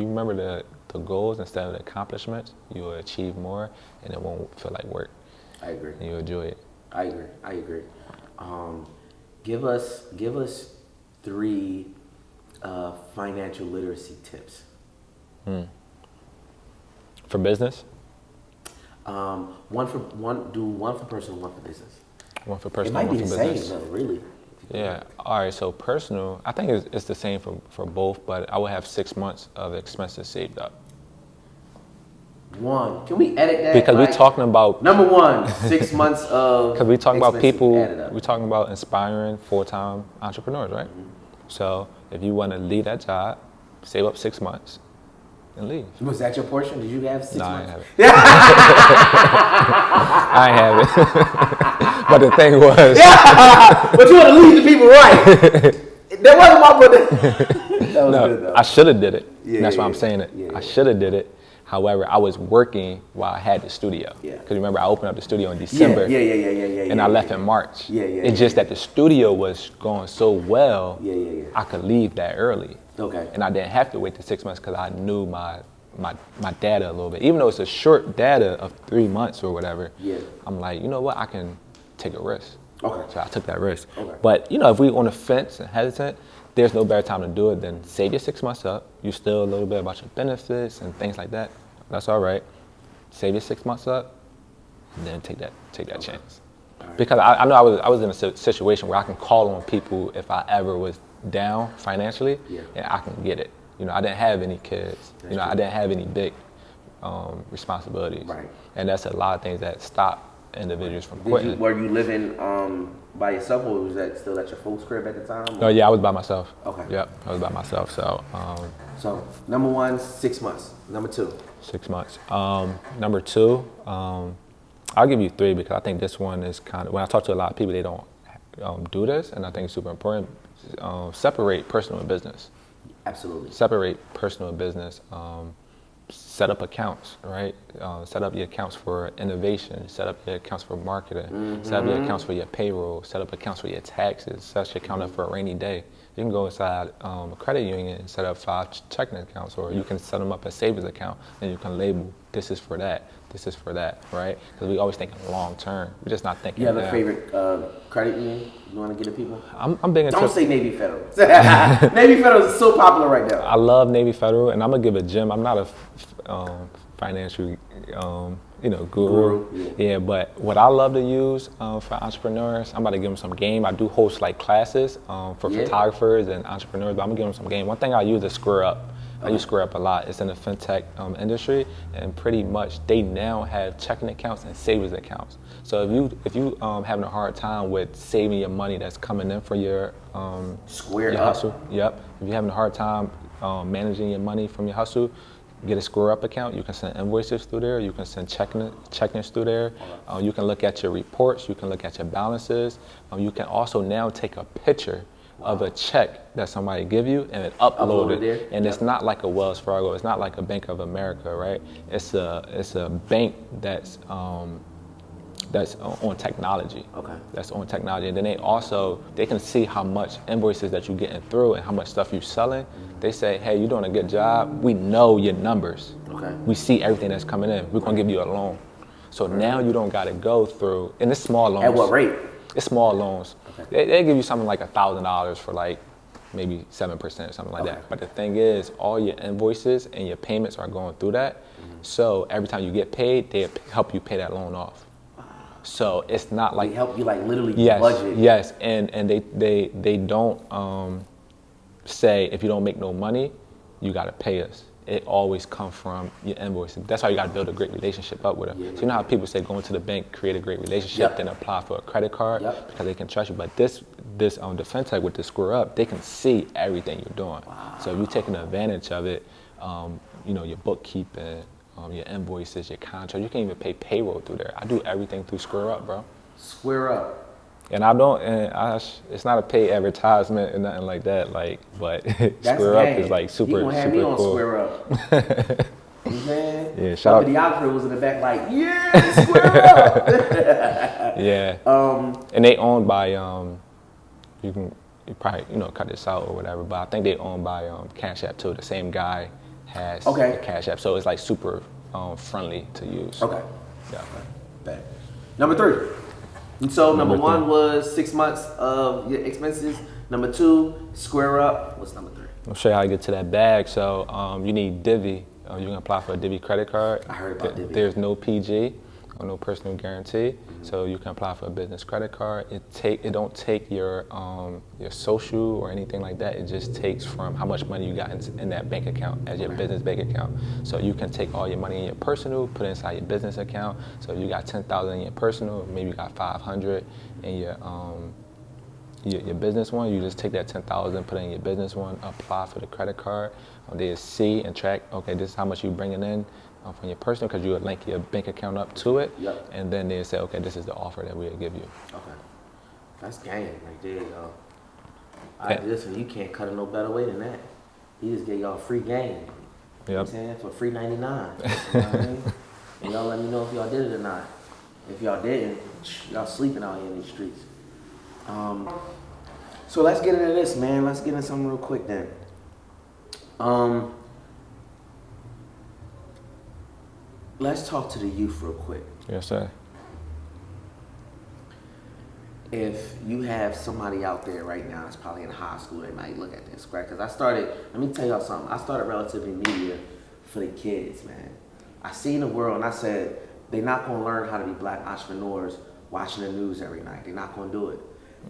remember the goals instead of the accomplishments, you will achieve more and it won't feel like work. I agree. And you'll enjoy it. I agree. Give us 3 financial literacy tips. For business? One for personal, one for business. One for personal, it might one be for the business. same though, really. Yeah. All right. So personal, I think it's the same for both, but I would have 6 months of expenses saved up. Can we edit that? Because we're talking about number 1, 6 months of. Because we're talking about people. We're talking about inspiring full-time entrepreneurs, right? So if you want to leave that job, save up 6 months, and leave. Was that your portion? Did you have 6 months? I ain't have it. I ain't have it. But the thing was. Yeah, but you want to lead the people right. That wasn't my brother. That was good though. I should have did it. Yeah, That's why I'm saying it. I should have did it. However, I was working while I had the studio. Yeah. Because remember, I opened up the studio in December. And I left in March. It's just that the studio was going so well. I could leave that early. Okay. And I didn't have to wait the 6 months because I knew my data a little bit. Even though it's a short data of 3 months or whatever. Yeah. I'm like, you know what? I can take a risk. Okay. So I took that risk. Okay. But if we on the fence and hesitant, there's no better time to do it than save your 6 months up. You still a little bit about your benefits and things like that. That's all right. Save your 6 months up, and then take that chance. Right. Because I know I was in a situation where I can call on people if I ever was down financially, and I can get it. I didn't have any kids. That's true. I didn't have any big responsibilities. Right. And that's a lot of things that stop individuals from quitting. Were you living by yourself, or was that still at your folks' crib at the time? No, I was by myself. Okay. Yep, I was by myself. So. So number 1, 6 months. Number 2. 6 months. Number 2, I'll give you 3 because I think this one is kind of, when I talk to a lot of people, they don't do this, and I think it's super important. Separate personal and business. Absolutely. Separate personal and business. Set up accounts, right? Set up your accounts for innovation. Set up your accounts for marketing. Mm-hmm. Set up your accounts for your payroll. Set up accounts for your taxes. Set your account up for a rainy day. You can go inside a credit union and set up 5 checking accounts, or you can set them up as savings account, and you can label, this is for that, this is for that, right? Because we always think long term. We're just not thinking. You have a favorite credit union you want to get to people? I'm big into. Don't say Navy Federal. Navy Federal is so popular right now. I love Navy Federal, and I'm gonna give a gem. I'm not a financial guru. Yeah, but what I love to use for entrepreneurs, I'm about to give them some game. I do host like classes for photographers and entrepreneurs, but I'm gonna give them some game. One thing I use is Square Up. I use Square Up a lot. It's in the fintech industry, and pretty much they now have checking accounts and savings accounts. So if you having a hard time with saving your money that's coming in for your Square your Up hustle, yep. If you're having a hard time managing your money from your hustle, get a Square Up account. You can send invoices through there. You can send check-ins through there. You can look at your reports. You can look at your balances. You can also now take a picture of a check that somebody give you and then upload it. There. And it's not like a Wells Fargo. It's not like a Bank of America, right? It's a bank that's on technology. Okay. That's on technology. And then they can see how much invoices that you're getting through and how much stuff you're selling. They say, hey, you're doing a good job. We know your numbers. Okay. We see everything that's coming in. We're gonna give you a loan. So now you don't gotta go through, and it's small loans. At what rate? It's small loans. Okay. They give you something like $1,000 for like maybe 7% or something like that. But the thing is, all your invoices and your payments are going through that. Mm-hmm. So every time you get paid, they help you pay that loan off. So it's not like they help you like literally budget. Yes, and they don't say if you don't make no money, you gotta pay us. It always comes from your invoices. That's how you gotta build a great relationship up with them. Yeah, so you know how people say go into the bank, create a great relationship, then apply for a credit card because they can trust you. But the fintech with the Square Up, they can see everything you're doing. Wow. So if you're taking advantage of it, your bookkeeping, your invoices, your contract, you can even pay payroll through there. I do everything through Square Up, bro. Square Up. And it's not a paid advertisement or nothing like that, but Square Up is like super, you super me cool. On Square Up. You know what I'm saying? Yeah, shout out. The videographer was in the back like, yeah, Square Up. Yeah. And they owned by, you probably, cut this out or whatever, but I think they owned by Cash App too. The same guy has the Cash App. So it's like super friendly to use. Okay. Yeah. Okay. Number 3. And so number 1 was 6 months of your expenses. Number 2, Square Up. What's number 3? I'll show you how to get to that bag. So you need Divvy. You can apply for a Divvy credit card. I heard about Divvy. There's no PG or no personal guarantee. Mm-hmm. So you can apply for a business credit card. It don't take your social or anything like that. It just takes from how much money you got in that bank account as your business bank account. So you can take all your money in your personal, put it inside your business account. So if you got $10,000 in your personal, maybe you got $500 in your business one, you just take that 10,000, put it in your business one, apply for the credit card. They see and track, okay, this is how much you're bringing in from your personal, because you would link your bank account up to it. Yep. And then they say, okay, this is the offer that we'll give you. Okay. That's game right there, yo. Listen, you can't cut it no better way than that. He just gave y'all free game. You know what I'm saying? For free 99. You know what I mean? And y'all let me know if y'all did it or not. If y'all didn't, y'all sleeping out here in these streets. So let's get into this, man. Let's get into something real quick then. Let's talk to the youth real quick. Yes, sir. If you have somebody out there right now that's probably in high school, they might look at this, right? Because let me tell y'all something. I started Relativity Media for the kids, man. I seen the world and I said, they're not going to learn how to be black entrepreneurs watching the news every night. They're not going to do it.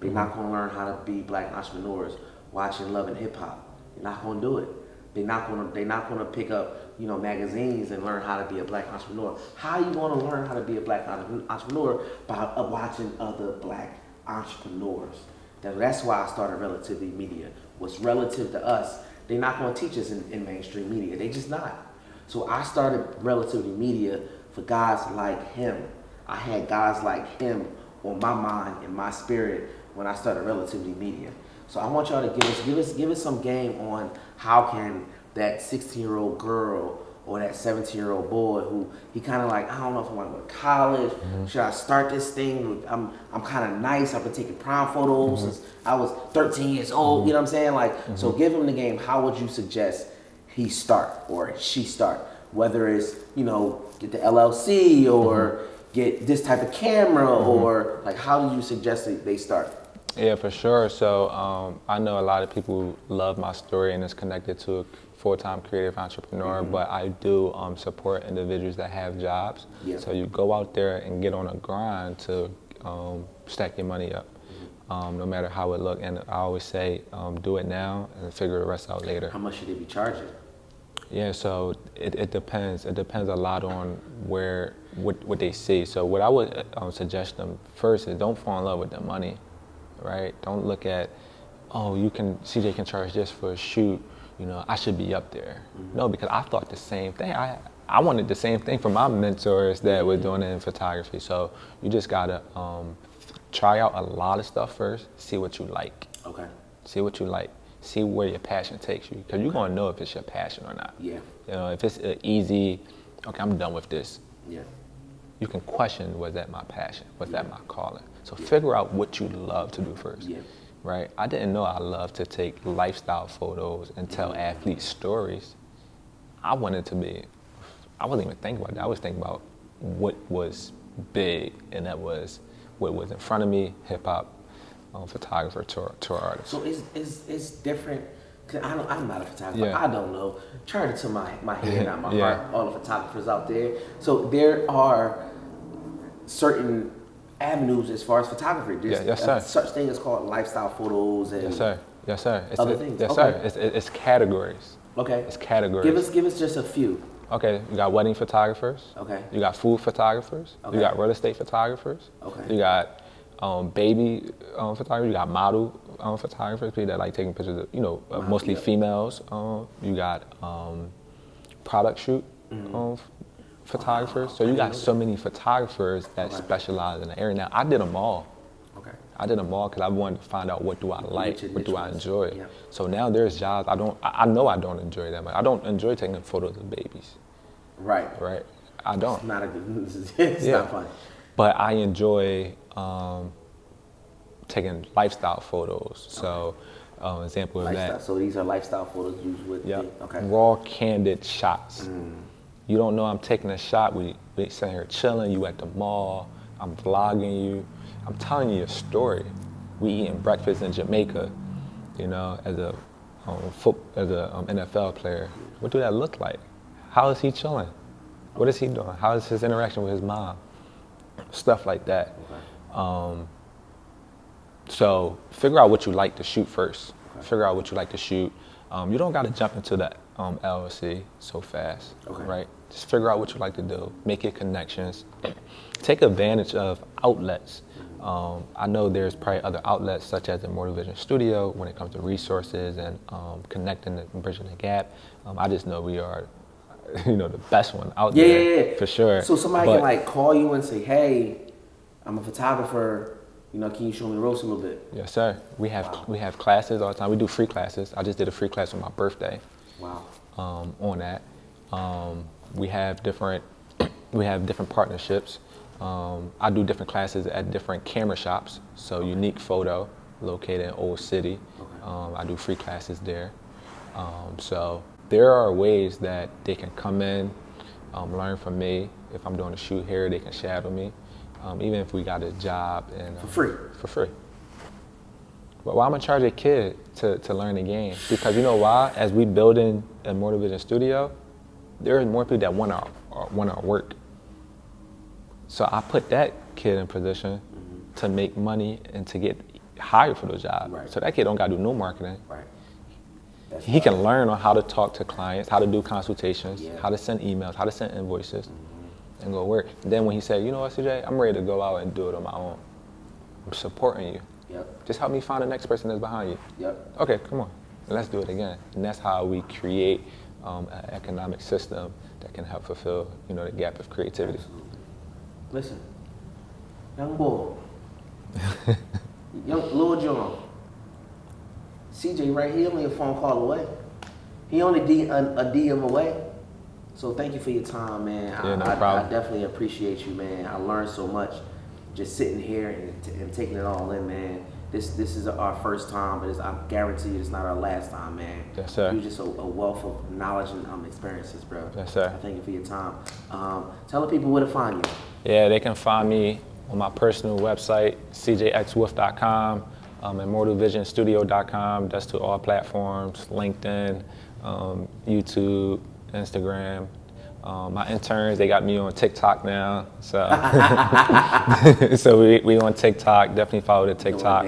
They're not going to learn how to be black entrepreneurs watching Love and Hip Hop. They're not going to do it. They're not going to pick up, magazines and learn how to be a black entrepreneur. How are you going to learn how to be a black entrepreneur? By watching other black entrepreneurs. That's why I started Relativity Media. What's relative to us, they're not going to teach us in mainstream media. They just not. So I started Relativity Media for guys like him. I had guys like him on my mind and my spirit when I started Relativity Media. So I want y'all to give us some game on how can that 16-year-old girl or that 17-year-old boy who he kind of like, I don't know if I want to go to college. Should I start this thing? I'm kind of nice. I've been taking prom photos since I was 13 years old. You know what I'm saying? Like, so give him the game. How would you suggest he start or she start? Whether it's, get the LLC or get this type of camera or like, how do you suggest that they start? Yeah, for sure. So I know a lot of people love my story and it's connected to a full-time creative entrepreneur, but I do support individuals that have jobs. Yeah. So you go out there and get on a grind to stack your money up, no matter how it look. And I always say, do it now and figure the rest out later. How much should they be charging? Yeah, so it depends. It depends a lot on what they see. So what I would suggest them first is don't fall in love with the money, right? Don't look at, CJ can charge this for a shoot. I should be up there. No, because I thought the same thing. I wanted the same thing from my mentors that were doing it in photography. So you just gotta try out a lot of stuff first. See what you like. Okay. See what you like. See where your passion takes you, because you're gonna know if it's your passion or not. Yeah. If it's easy, okay, I'm done with this. Yeah. You can question, was that my passion? Was that my calling? So figure out what you love to do first. Yeah. Right? I didn't know I loved to take lifestyle photos and tell athletes stories. I wasn't even thinking about that. I was thinking about what was big, and that was what was in front of me, hip hop. Photographer, tour artist. So it's different. Cause I'm not a photographer. Yeah. I don't know. Turn it to my head, not my heart. All the photographers out there. So there are certain avenues as far as photography. There's yes, sir. Such thing as called lifestyle photos and yes, sir. Yes, sir. Other things. Yes, sir. It's categories. Okay. It's categories. Give us just a few. Okay, you got wedding photographers. Okay. You got food photographers. Okay. You got real estate photographers. Okay. You got baby photography. You got model photographers, people that like taking pictures of, mostly females. You got product shoot photographers. So you got so many photographers that specialize in the area. Now, I did them all. Okay. I did them all because I wanted to find out what do I like, what do I enjoy. Yeah. So now there's jobs I know I don't enjoy that much. I don't enjoy taking photos of babies. Right. Right. I don't. It's not a good. It's not fun. But I enjoy taking lifestyle photos. So, example of that. So these are lifestyle photos used with raw, candid shots. You don't know I'm taking a shot. We sitting here chilling. You at the mall. I'm vlogging you. I'm telling you a story. We eating breakfast in Jamaica. As a NFL player. What do that look like? How is he chilling? What is he doing? How is his interaction with his mom? Stuff like that. Okay. So figure out what you like to shoot first. Okay. Figure out what you like to shoot. You don't got to jump into that LLC so fast, right? Just figure out what you like to do. Make your connections. Take advantage of outlets I know there's probably other outlets such as the Mortal Vision Studio when it comes to resources and connecting and bridging the gap. I just know we are, the best one out there. For sure. So somebody can like call you and say, hey, I'm a photographer, can you show me the ropes a little bit? Yes, sir. We have classes all the time. We do free classes. I just did a free class on my birthday. Wow. On that. We have different partnerships. I do different classes at different camera shops. So Unique Photo, located in Old City. Okay. I do free classes there. So there are ways that they can come in, learn from me. If I'm doing a shoot here, they can shadow me. Even if we got a job and for free. But why am I charge a kid to learn the game? Because you know why? As we building a Mortal Vision Studio, there are more people that want our work. So I put that kid in position to make money and to get hired for those jobs. Right. So that kid don't got to do no marketing. Right. He can learn on how to talk to clients, how to do consultations, how to send emails, how to send invoices, and go work. And then when he said, you know what, CJ, I'm ready to go out and do it on my own. I'm supporting you. Yep. Just help me find the next person that's behind you. Yep. Okay, come on, let's do it again. And that's how we create an economic system that can help fulfill, the gap of creativity. Absolutely. Listen, young boy, young Lil John, CJ right here, only a phone call away. He only a DM away. So thank you for your time, man. Yeah, no problem. I definitely appreciate you, man. I learned so much just sitting here and taking it all in, man. This is our first time, but I guarantee you it's not our last time, man. Yes, sir. You're just a wealth of knowledge and experiences, bro. Yes, sir. I thank you for your time. Tell the people where to find you. Yeah, they can find me on my personal website, cjxwolfe.com, and mortalvisionstudio.com. That's to all platforms, LinkedIn, YouTube, Instagram. My interns, they got me on TikTok now, so so we on TikTok. Definitely follow the TikTok.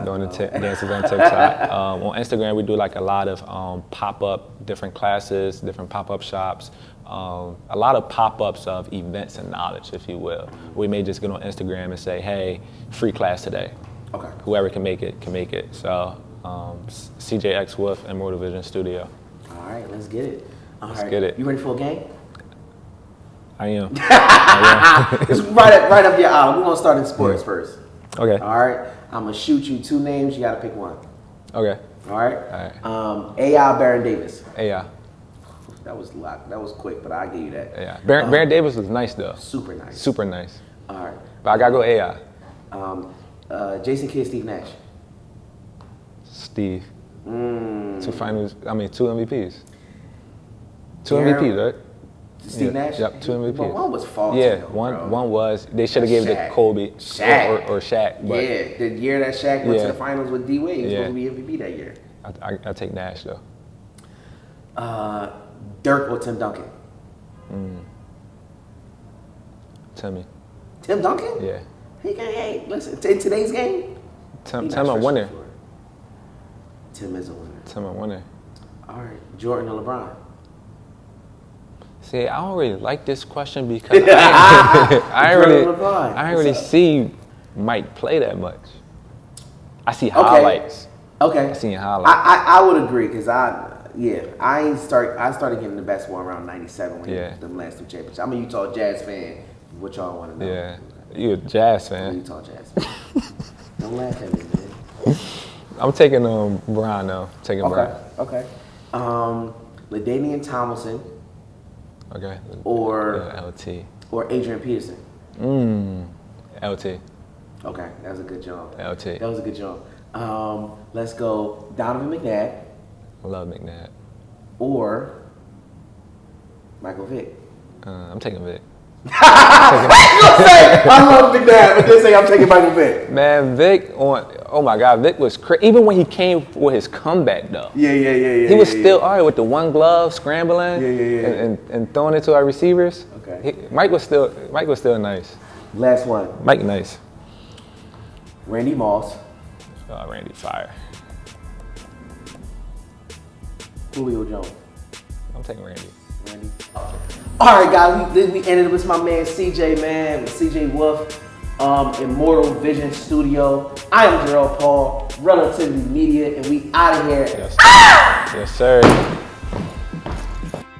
Doing the dances on TikTok. On Instagram, we do like a lot of pop-up, different classes, different pop-up shops. A lot of pop-ups of events and knowledge, if you will. We may just get on Instagram and say, hey, free class today. Okay. Whoever can make it, can make it. So CJX Wolfe and Mortal Vision Studio. All right, let's get it. Let's get it. You ready for a game? I am. It's right up your alley. We're going to start in sports first. Okay. All right. I'm going to shoot you 2 names. You got to pick one. Okay. All right. All right. AI, Baron Davis. AI. That was quick, but I'll give you that. AI. Baron Davis was nice, though. Super nice. Super nice. All right. But I got to go AI. Jason Kidd, Steve Nash. Steve. 2 MVPs. 2 MVPs, right? Steve Nash? Yep, 2 MVPs. Well, one was faulty. Yeah, one was. They should have gave it to Kobe or Shaq. But yeah, the year that Shaq went to the finals with D-Wade, he was supposed to be MVP that year. I take Nash, though. Dirk or Tim Duncan? Timmy. Tim Duncan? Yeah. Hey, listen, in today's game, Tim a winner. Tim is a winner. Tim a winner. All right, Jordan or LeBron? See, I don't really like this question because I ain't really see Mike play that much. I see highlights. Okay. I see highlights. I would agree because I started getting the basketball around '97 when he had them last 2 championships. I'm a Utah Jazz fan. What y'all want to know? Yeah, you a Jazz fan. I'm a Utah Jazz fan. Don't laugh at me, man. I'm taking Brian though. Brian. Okay. LaDainian Tomlinson. Okay. Or LT. Or Adrian Peterson. LT. Okay, that was a good jump. LT. That was a good jump. Let's go Donovan McNabb. I love McNabb. Or Michael Vick. I'm taking Vick. I love McNabb, but they say I'm taking Michael Vick. Man, Vick oh my God, Vick was crazy. Even when he came with his comeback though. Yeah. He was still all right with the one glove scrambling and throwing it to our receivers. Okay. Mike was still nice. Last one. Mike nice. Randy Moss. Randy fire. Julio Jones. I'm taking Randy. All right, guys, we ended with my man CJ, man. CJ Wolfe. Immortal Vision Studio. I am Jerel Paul, Relativity Media, and we out of here. Yes, yes sir.